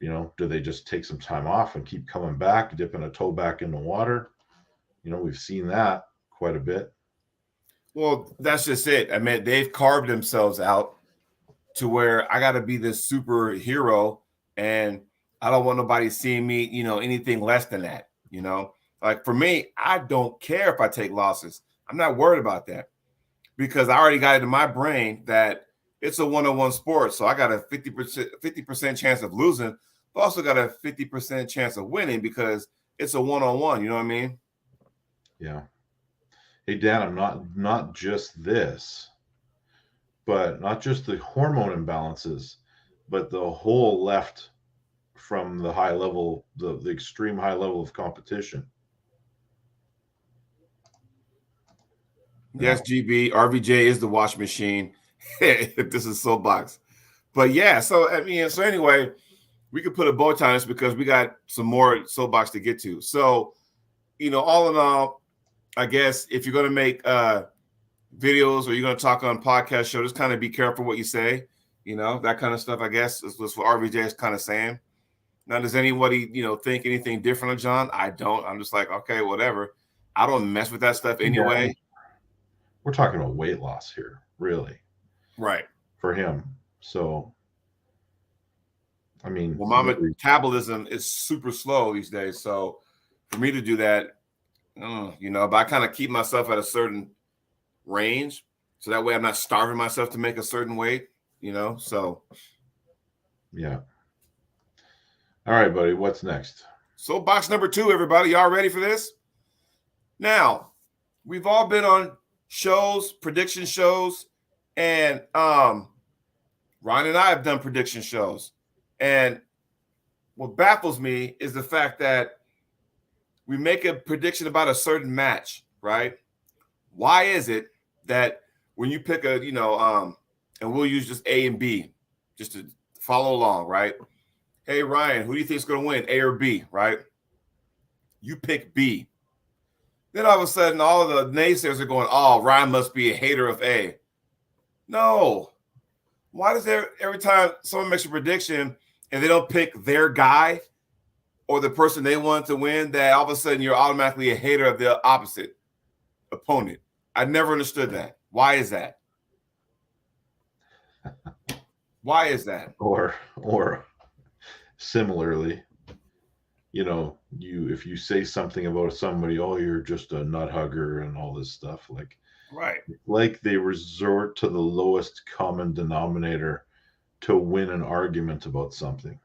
Do they just take some time off and keep coming back, dipping a toe back in the water? We've seen that quite a bit. Well, that's just it. I mean, they've carved themselves out to where I got to be this superhero, and I don't want nobody seeing me, anything less than that. Like for me, I don't care if I take losses. I'm not worried about that, because I already got it in my brain that it's a one-on-one sport. So I got a 50% chance of losing, but also got a 50% chance of winning because it's a one-on-one. You know what I mean? Yeah. Hey, Dan, I'm not just this, but not just the hormone imbalances, but the whole left from the high level, the extreme high level of competition. Yes, GB, RVJ is the wash machine. This is soapbox. But yeah, so anyway, we could put a bow tie on this because we got some more soapbox to get to. So, all in all, I guess if you're going to make videos or you're going to talk on podcast show, just kind of be careful what you say, that kind of stuff, I guess, is what RVJ is kind of saying. Now, does anybody, think anything different of John? I don't. I'm just like, okay, whatever. I don't mess with that stuff anyway. Yeah. We're talking about weight loss here, really. Right. For him. So, I mean, well, my metabolism is super slow these days. So for me to do that, but I kind of keep myself at a certain range. So that way I'm not starving myself to make a certain weight, so. Yeah. All right, buddy. What's next? So box number 2, everybody. Y'all ready for this? Now, we've all been on shows, prediction shows, and Ryan and I have done prediction shows. And what baffles me is the fact that we make a prediction about a certain match, right? Why is it that when you pick and we'll use just A and B just to follow along, right? Hey, Ryan, who do you think is going to win, A or B, right? You pick B. Then all of a sudden, all of the naysayers are going, oh, Ryan must be a hater of A. No. Why does every time someone makes a prediction and they don't pick their guy or the person they want to win, that all of a sudden you're automatically a hater of the opposite opponent? I never understood that. Why is that? Why is that? Or similarly, if you say something about somebody, oh, you're just a nut hugger and all this stuff, right. Like they resort to the lowest common denominator to win an argument about something.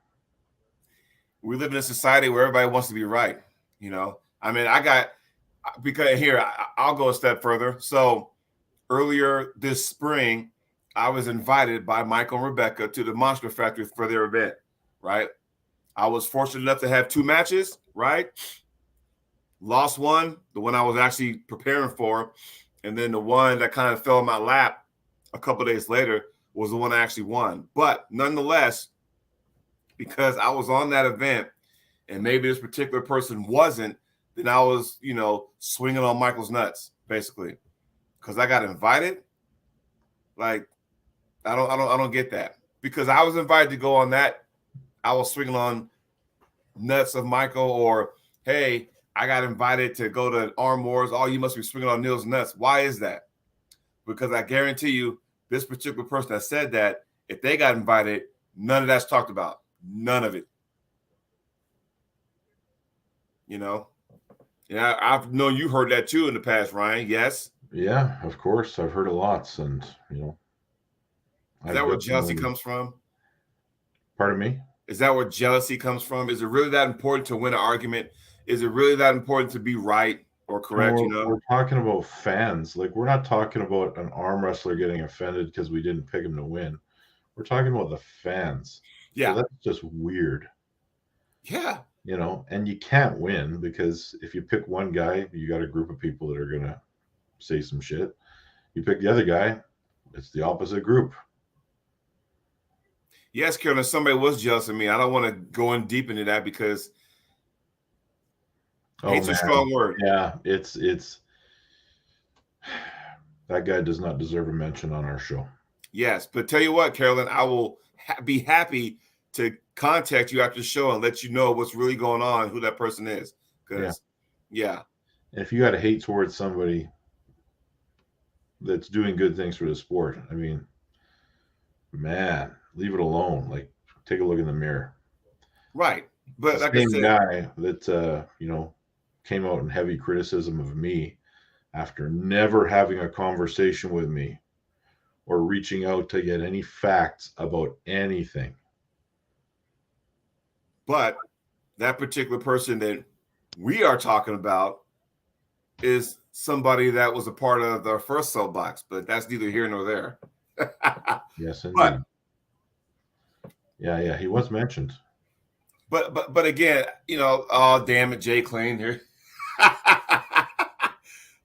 We live in a society where everybody wants to be right. I got because here I'll go a step further. So earlier this spring, I was invited by Michael and Rebecca to the Monster Factory for their event, right? I was fortunate enough to have 2 matches, right? Lost one, the one I was actually preparing for, and then the one that kind of fell in my lap a couple days later was the one I actually won. But nonetheless, because I was on that event and maybe this particular person wasn't, then I was, swinging on Michael's nuts, basically, because I got invited. Like, I don't get that, because I was invited to go on that. I was swinging on nuts of Michael, or hey, I got invited to go to Arm Wars. Oh, you must be swinging on Neil's nuts. Why is that? Because I guarantee you, this particular person that said that, if they got invited, none of that's talked about. None of it. Yeah, I've known you heard that too in the past, Ryan. Yes. Yeah, of course. I've heard a lot, and Is that where jealousy comes from? Pardon me? Is that where jealousy comes from? Is it really that important to win an argument? Is it really that important to be right or correct? We're talking about fans. Like, we're not talking about an arm wrestler getting offended because we didn't pick him to win. We're talking about the fans. Yeah. So that's just weird. Yeah. And you can't win, because if you pick one guy, you got a group of people that are going to say some shit. You pick the other guy, it's the opposite group. Yes, Carolyn, somebody was jealous of me. I don't want to go in deep into that, because hate's a strong word. Yeah, it's that guy does not deserve a mention on our show. Yes, but tell you what, Carolyn, I will be happy to contact you after the show and let you know what's really going on, who that person is. Because, yeah. And if you got to hate towards somebody that's doing good things for the sport, I mean, man, leave it alone. Like, take a look in the mirror. Right. But the like same I said, guy that came out in heavy criticism of me after never having a conversation with me or reaching out to get any facts about anything. But that particular person that we are talking about is somebody that was a part of the first soapbox, but that's neither here nor there. Yes, indeed. Yeah, he was mentioned. But again, oh damn it, Jay Clean here.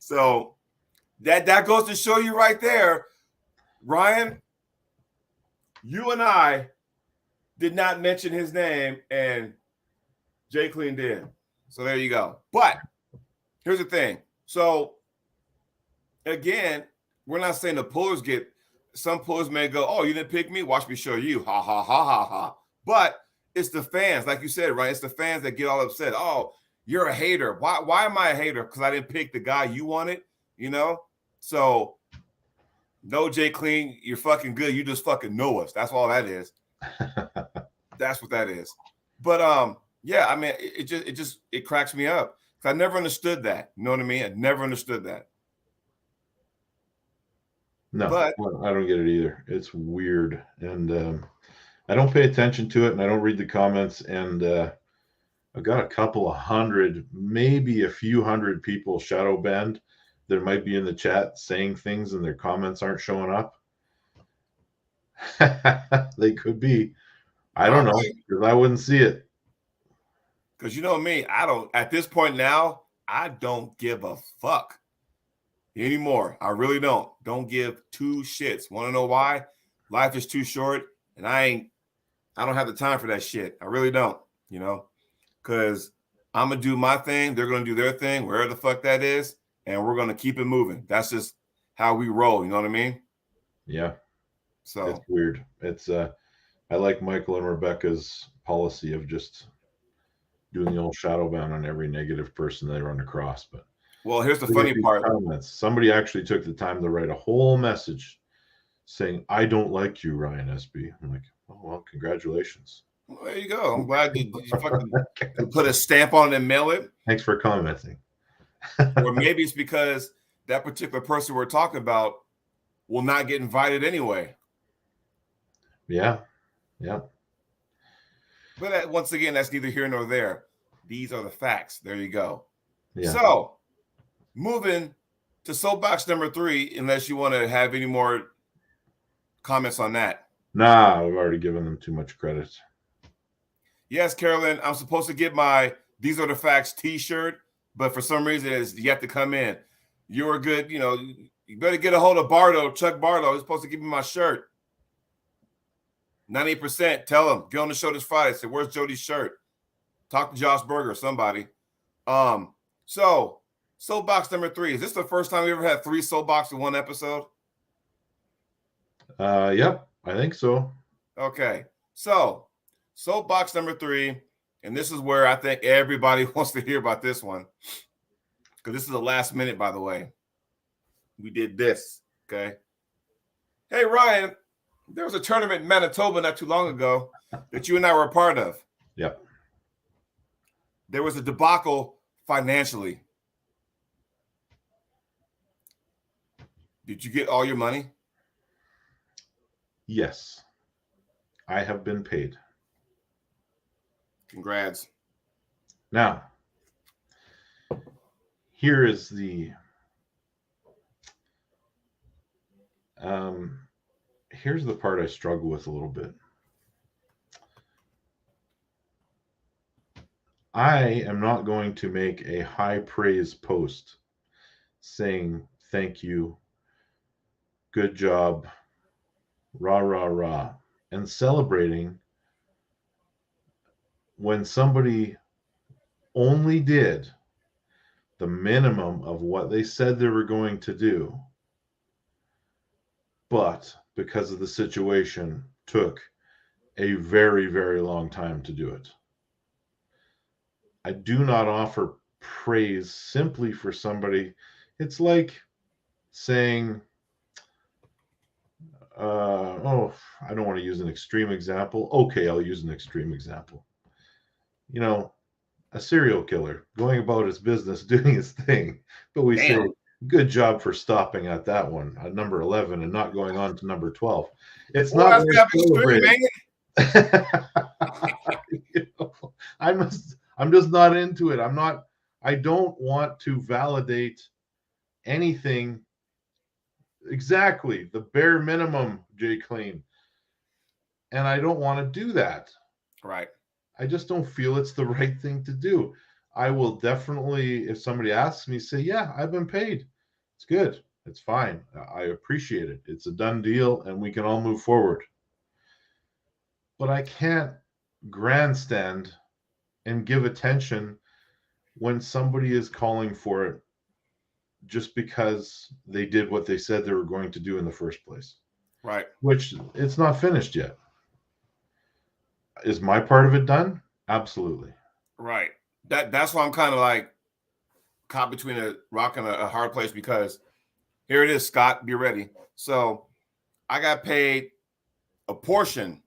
So that goes to show you right there, Ryan. You and I did not mention his name, and Jay Clean did. So there you go. But here's the thing. So again, we're not saying the pullers get. Some pullers may go, "Oh, you didn't pick me. Watch me show you." Ha ha ha ha ha. But it's the fans, like you said, right? It's the fans that get all upset. Oh, you're a hater. Why am I a hater? Because I didn't pick the guy you wanted, So, no, Jay Clean, you're fucking good. You just fucking know us. That's all that is. That's what that is. But yeah, I mean, it cracks me up, because I never understood that. You know what I mean? I never understood that. No, but I don't get it either. It's weird, and I don't pay attention to it, and I don't read the comments, and I've got a couple of hundred, maybe a few hundred people shadow banned that might be in the chat saying things and their comments aren't showing up. They could be. I don't know, because I wouldn't see it. Because you know me, at this point now, I don't give a fuck anymore. I really don't. Don't give 2 shits. Want to know why? Life is too short, and I don't have the time for that shit. I really don't, because I'm going to do my thing. They're going to do their thing, wherever the fuck that is, and we're going to keep it moving. That's just how we roll. You know what I mean? Yeah. So it's weird. It's I like Michael and Rebecca's policy of just doing the old shadow ban on every negative person they run across. But well, here's the funny part. Comments. Somebody actually took the time to write a whole message saying, "I don't like you, Ryan Espey." I'm like, oh, well, congratulations. Well, there you go. I'm glad you fucking put a stamp on it and mail it. Thanks for commenting. Or maybe it's because that particular person we're talking about will not get invited anyway. Yeah. But once again, that's neither here nor there. These are the facts. There you go. Yeah. So moving to soapbox number 3, unless you want to have any more comments on that. Nah, I've already given them too much credit. Yes, Carolyn, I'm supposed to get my These Are the Facts t-shirt, but for some reason it's yet to come in. You're a good, you better get a hold of Bardo, Chuck Bardo. He's supposed to give me my shirt. 90%. Tell him, get on the show this Friday. Say, where's Jody's shirt? Talk to Josh Berger or somebody. So soapbox number 3. Is this the first time we ever had 3 soapbox in one episode? Yep, I think so. Okay. So soapbox number 3, and this is where I think everybody wants to hear about this one. Because this is the last minute, by the way. We did this. Okay. Hey, Ryan, there was a tournament in Manitoba not too long ago that you and I were a part of. Yep. There was a debacle financially. Did you get all your money? Yes. I have been paid. Congrats. Now, here is the here's the part I struggle with a little bit. I am not going to make a high praise post saying thank you, good job, rah, rah, rah, and celebrating when somebody only did the minimum of what they said they were going to do, but because of the situation, took a very, very long time to do it. I do not offer praise simply for somebody. It's like saying, I don't want to use an extreme example. Okay, I'll use an extreme example. A serial killer going about his business, doing his thing, but we say, good job for stopping at that one, at number 11, and not going on to number 12. It's not celebrating. I'm just not into it. I don't want to validate anything. Exactly. The bare minimum, Jay Clean. And I don't want to do that. Right. I just don't feel it's the right thing to do. I will definitely, if somebody asks me, say, yeah, I've been paid. It's good. It's fine. I appreciate it. It's a done deal and we can all move forward. But I can't grandstand and give attention when somebody is calling for it just because they did what they said they were going to do in the first place. Right. Which it's not finished yet. Is my part of it done? Absolutely. Right. That's why I'm kind of like caught between a rock and a hard place, because here it is, Scott, be ready. So I got paid a portion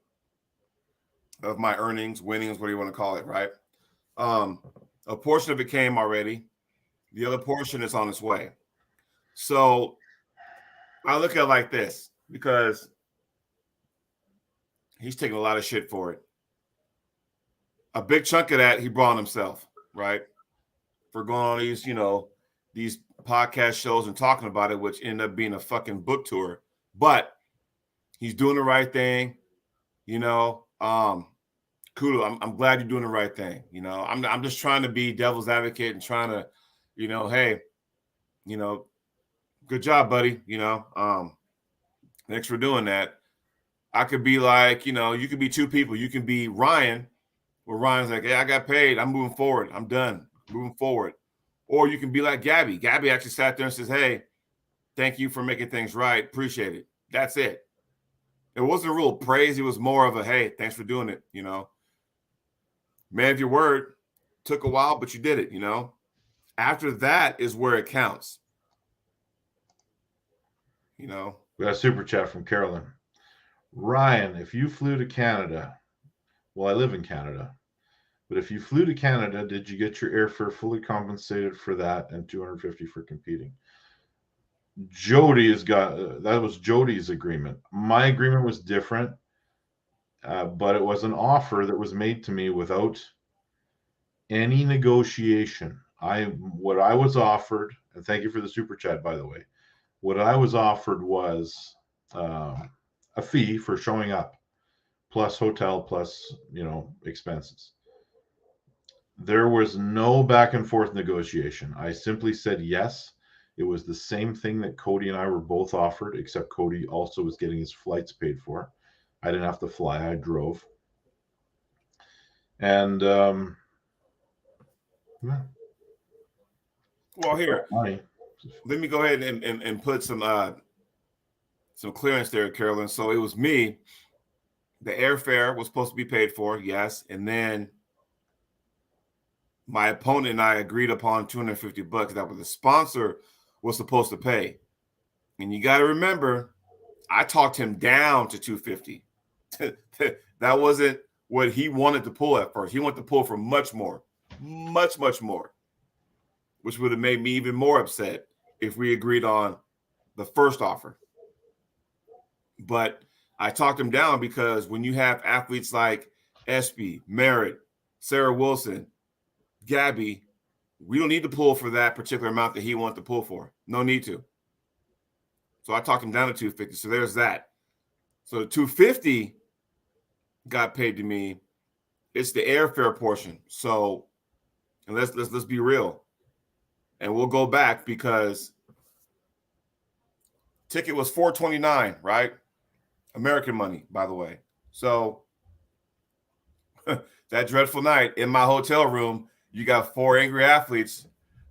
of my earnings, winnings, whatever you want to call it, right? A portion of it came already. The other portion is on its way. So I look at it like this, because he's taking a lot of shit for it. A big chunk of that he brought on himself, right? For going on these podcast shows and talking about it, which ended up being a fucking book tour. But he's doing the right thing, Kudo. I'm glad you're doing the right thing. I'm just trying to be devil's advocate and trying to, hey, good job, buddy. Thanks for doing that. I could be like, you could be two people. You can be Ryan, where Ryan's like, hey, I got paid. I'm moving forward. I'm done. Moving forward. Or you can be like Gabby. Gabby actually sat there and says, hey, thank you for making things right. Appreciate it. That's it. It wasn't a real praise. It was more of a, hey, thanks for doing it. Man of your word. Took a while, but you did it, After that is where it counts. We got a super chat from Carolyn. Ryan, if you flew to Canada, well, I live in Canada, but if you flew to Canada, did you get your airfare fully compensated for that and $250 for competing? Jody has got, that was Jody's agreement. My agreement was different, but it was an offer that was made to me without any negotiation. what I was offered, and thank you for the super chat, by the way. What I was offered was a fee for showing up, plus hotel, plus expenses. There was no back and forth negotiation. I simply said yes. It was the same thing that Cody and I were both offered, except Cody also was getting his flights paid for. I didn't have to fly, I drove. And well, here, let me go ahead and put some clearance there, Carolyn. So it was me. The airfare was supposed to be paid for, yes, and then my opponent and I agreed upon $250. That was the sponsor was supposed to pay. And you got to remember, I talked him down to $250. That wasn't what he wanted to pull at first. He wanted to pull for much more, much more, which would have made me even more upset if we agreed on the first offer. But I talked him down because when you have athletes like Espey, Merritt, Sarah Wilson, Gabby, we don't need to pull for that particular amount that he wanted to pull for. No need to. So I talked him down to 250. So there's that. So the 250 got paid to me. It's the airfare portion. So, and let's be real. And we'll go back because ticket was $429, right? American money, by the way. So that dreadful night in my hotel room, you got 4 angry athletes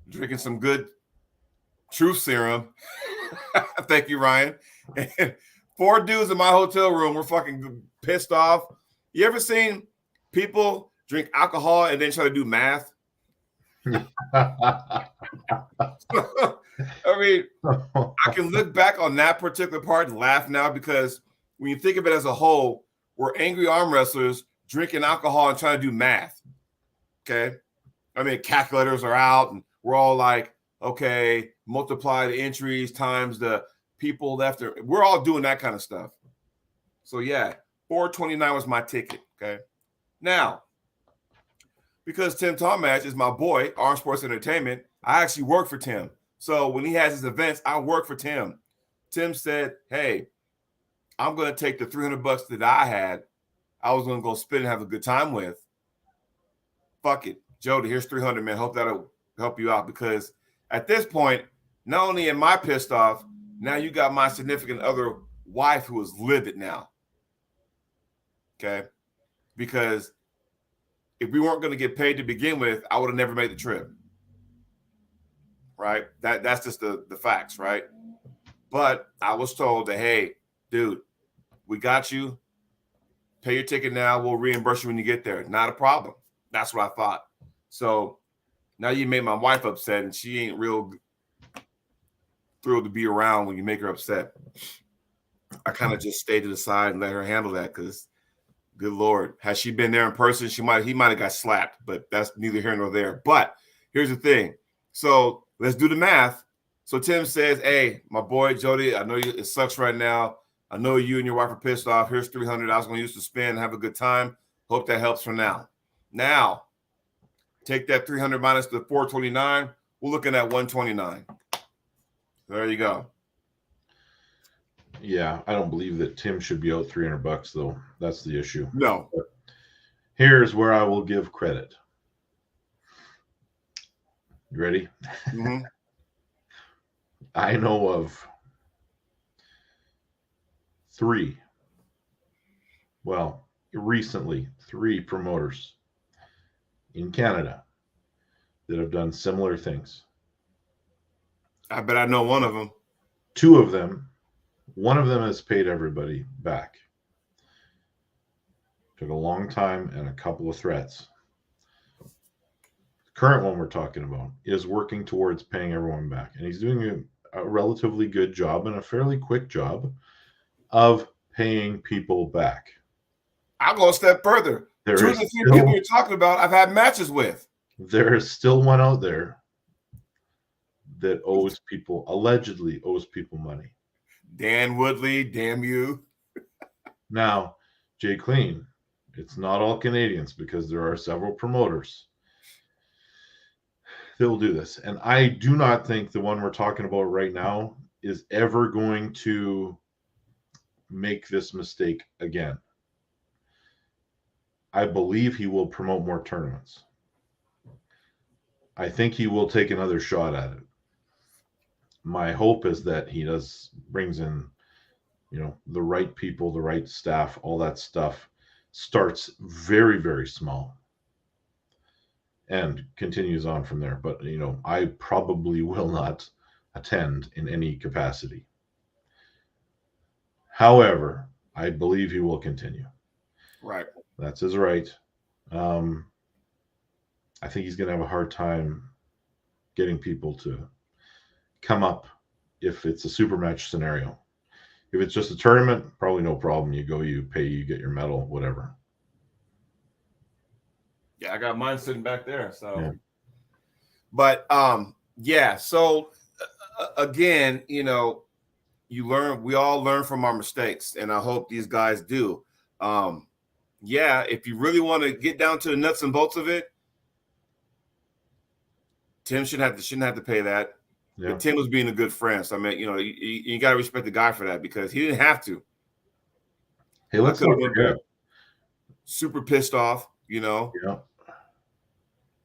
drinking some good truth serum. Thank you, Ryan. And 4 dudes in my hotel room were fucking pissed off. You ever seen people drink alcohol and then try to do math? I mean, I can look back on that particular part and laugh now because when you think of it as a whole, we're angry arm wrestlers drinking alcohol and trying to do math. Okay. I mean, calculators are out and we're all like, okay, multiply the entries times the people left. We're all doing that kind of stuff. So yeah, $429 was my ticket. Okay. Now, because Tim Tomatch is my boy, Arm Sports Entertainment, I actually work for Tim. So when he has his events, I work for Tim. Tim said, hey, I'm going to take the $300 that I had. I was going to go spend and have a good time with. Fuck it. Jody, here's $300, man. Hope that'll help you out because at this point, not only am I pissed off, now you got my significant other wife who is livid now. Okay? Because if we weren't going to get paid to begin with, I would have never made the trip. Right? That's just the facts, right? But I was told that, hey, dude, we got you. Pay your ticket now. We'll reimburse you when you get there. Not a problem. That's what I thought. So now you made my wife upset, and she ain't real thrilled to be around when you make her upset. I kind of just stayed to the side and let her handle that because, good Lord, had she been there in person, he might have got slapped, but that's neither here nor there. But here's the thing. So let's do the math. So Tim says, hey, my boy, Jody, I know it sucks right now. I know you and your wife are pissed off. Here's $300 I was going to use to spend and have a good time. Hope that helps for now. Now, take that $300 minus the $429. We're looking at $129. There you go. Yeah, I don't believe that Tim should be out $300 though. That's the issue. No. But here's where I will give credit. You ready? Mm-hmm. I know of 3 promoters in Canada that have done similar things. I bet I know one of them. 2 of them, one of them has paid everybody back. Took a long time and a couple of threats. The current one we're talking about is working towards paying everyone back. And he's doing a relatively good job and a fairly quick job of paying people back. I'll go a step further. 2 of the 3 people you're talking about, I've had matches with. There is still one out there that allegedly owes people money. Dan Woodley, damn you. Now, Jay Clean, it's not all Canadians because there are several promoters They'll do this. And I do not think the one we're talking about right now is ever going to make this mistake again. I believe he will promote more tournaments. I think he will take another shot at it. My hope is that he brings in, the right people, the right staff, all that stuff, starts very, very small and continues on from there. But, I probably will not attend in any capacity. However, I believe he will continue. Right. That's his right. I think he's going to have a hard time getting people to come up if it's a super match scenario. If it's just a tournament, probably no problem. You go, you pay, you get your medal, whatever. Yeah, I got mine sitting back there. So, yeah. But yeah. So again, we all learn from our mistakes, and I hope these guys do. Yeah, if you really want to get down to the nuts and bolts of it, Tim shouldn't have to pay that. Yeah. But Tim was being a good friend. So I mean, you got to respect the guy for that because he didn't have to. Hey, let's not forget. Super pissed off, Yeah.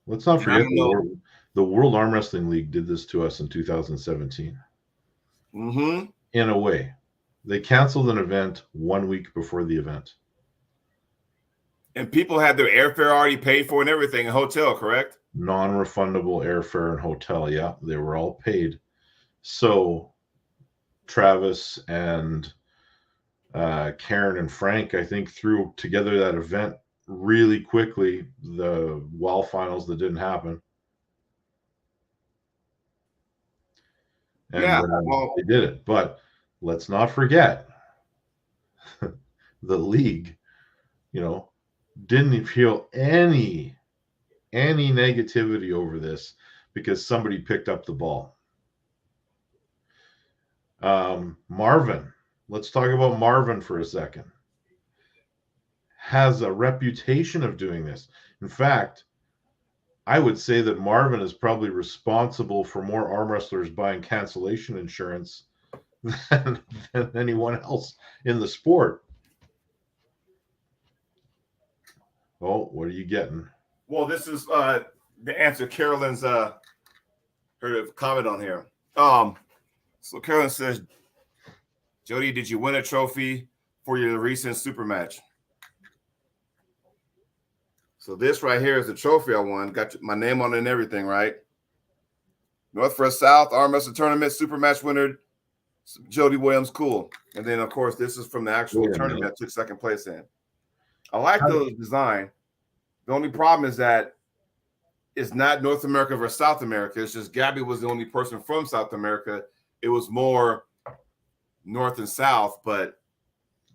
Let's not forget the World Arm Wrestling League did this to us in 2017. Mm-hmm. In a way, they canceled an event 1 week before the event. And people had their airfare already paid for and everything, a hotel, correct? Non-refundable airfare and hotel. Yeah, they were all paid. So Travis and Karen and Frank, I think, threw together that event really quickly. The WAL finals that didn't happen. And they did it. But let's not forget the league, didn't feel any negativity over this because somebody picked up the ball. Marvin, let's talk about Marvin for a second. Has a reputation of doing this. In fact, I would say that Marvin is probably responsible for more arm wrestlers buying cancellation insurance than anyone else in the sport. Oh, what are you getting? Well, this is the answer Carolyn's her comment on here. So Carolyn says, Jody, did you win a trophy for your recent super match? So this right here is the trophy I won. Got my name on it and everything, right? North vs. South, Arm Wrestling Tournament, super match winner, Jody Williams, cool. And then, of course, this is from the actual tournament I took second place in. I like the design. The only problem is that it's not North America versus South America. It's just Gabby was the only person from South America. It was more North and South, but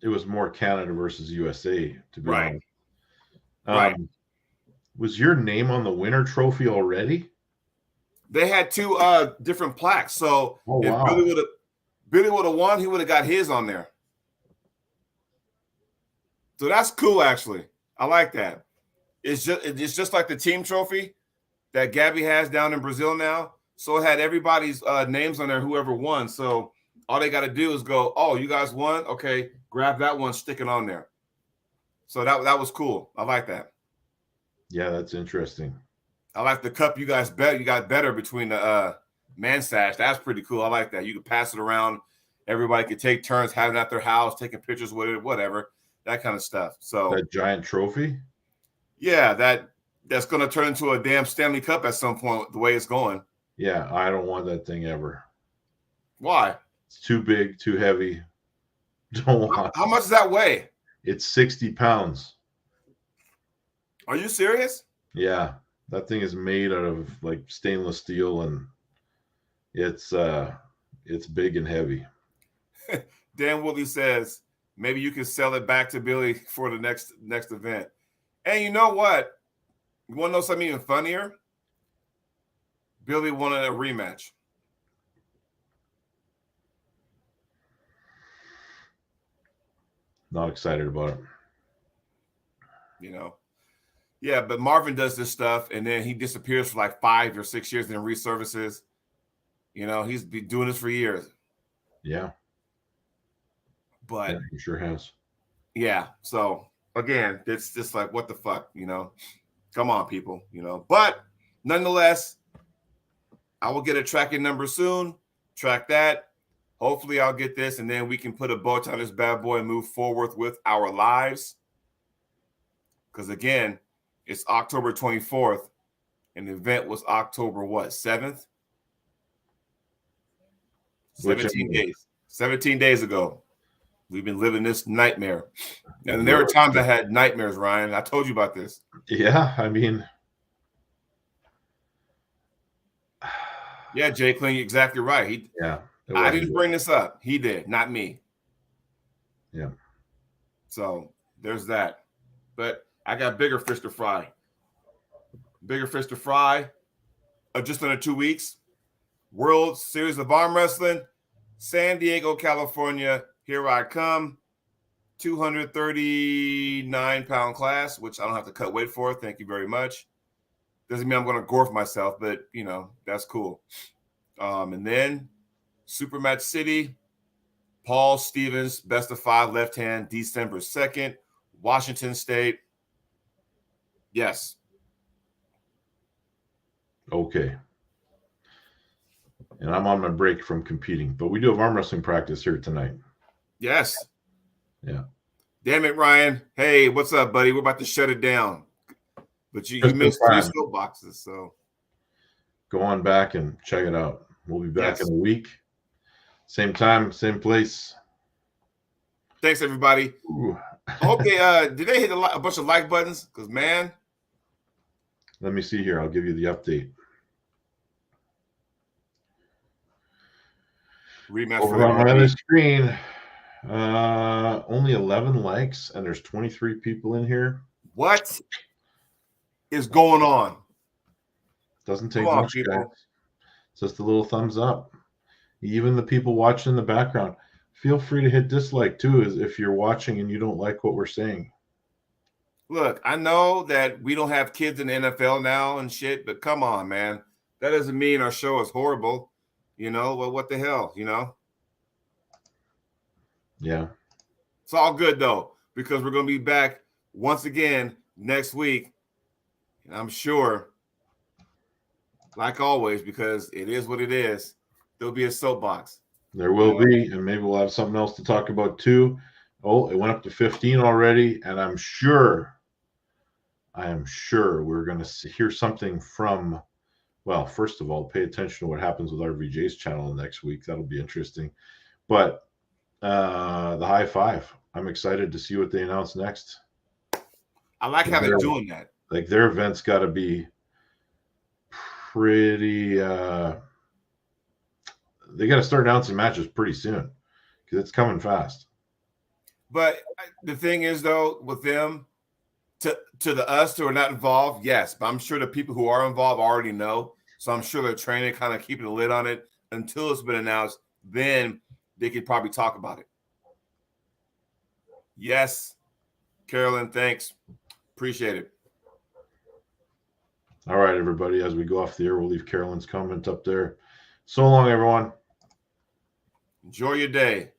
it was more Canada versus USA, to be honest. Right. Was your name on the winner trophy already? They had two different plaques. So if wow. Billy would have won, he would have got his on there. So that's cool, actually. I like that. It's just like the team trophy that Gabby has down in Brazil now. So it had everybody's names on there, whoever won. So all they got to do is go, oh, you guys won? Okay, grab that one, stick it on there. So that was cool. I like that. Yeah, that's interesting. I like the cup you got better between the man sash. That's pretty cool. I like that. You could pass it around. Everybody could take turns having it at their house, taking pictures with it, whatever, that kind of stuff. So that giant trophy? Yeah, that's going to turn into a damn Stanley Cup at some point, the way it's going. Yeah, I don't want that thing ever. Why? It's too big, too heavy. Don't want How much does that weigh? It's 60 pounds. Are you serious? Yeah, that thing is made out of like stainless steel, and it's big and heavy. Dan Woolley says maybe you can sell it back to Billy for the next event. And you know what? You want to know something even funnier? Billy wanted a rematch. Not excited about it. You know, Yeah, but Marvin does this stuff, and then he disappears for like 5 or 6 years, and then resurfaces. You know, he's been doing this for years. Yeah. But yeah, he sure has. Yeah. So again, it's just like, what the fuck, you know? Come on, people, you know. But nonetheless, I will get a tracking number soon. Track that. Hopefully, I'll get this, and then we can put a bow tie on this bad boy and move forward with our lives. Because again, it's October 24th, and the event was October what, 7th? 17 days. 17 days ago. We've been living this nightmare. And there were times I had nightmares, Ryan. I told you about this. Yeah, I mean. Yeah, Jay Kling, exactly right. I didn't bring this up. He did, not me. Yeah. So there's that. But I got bigger fish to fry. Bigger fish to fry. Just under 2 weeks. World Series of Arm Wrestling, San Diego, California. Here I come. 239-pound class, which I don't have to cut weight for. Thank you very much. Doesn't mean I'm going to gorf myself, but, you know, that's cool. And then Supermatch City, Paul Stevens, best of 5 left hand, December 2nd, Washington State. Yes. Okay. And I'm on my break from competing, but we do have arm wrestling practice here tonight. Yes. Yeah. Damn it, Ryan. Hey, what's up, buddy? We're about to shut it down. But you missed 3 soapboxes, so go on back and check it out. We'll be back in a week. Same time, same place. Thanks, everybody. Okay, did they hit a bunch of like buttons? Because, man. Let me see here. I'll give you the update. Rematch over on my other screen. Only 11 likes, and there's 23 people in here. What is going on? Doesn't take much, guys. Just a little thumbs up. Even the people watching in the background, feel free to hit dislike too, if you're watching and you don't like what we're saying. Look, I know that we don't have kids in the NFL now and shit, but come on, man. That doesn't mean our show is horrible. You know, well, what the hell, you know? Yeah. It's all good, though, because we're going to be back once again next week. And I'm sure, like always, because it is what it is, there'll be a soapbox. There will be, and maybe we'll have something else to talk about, too. Oh, it went up to 15 already, and I am sure we're going to hear something from, well, first of all, pay attention to what happens with RVJ's channel next week. That'll be interesting. But the high five, I'm excited to see what they announce next. I like how they're doing that. Like, their event's got to be pretty they got to start announcing matches pretty soon because it's coming fast. But the thing is, though, with them, to the us who are not involved, yes, but I'm sure the people who are involved already know. So I'm sure they're training, kind of keeping a lid on it until it's been announced. Then they could probably talk about it. Yes, Carolyn, thanks. Appreciate it. All right, everybody. As we go off the air, we'll leave Carolyn's comment up there. So long, everyone. Enjoy your day.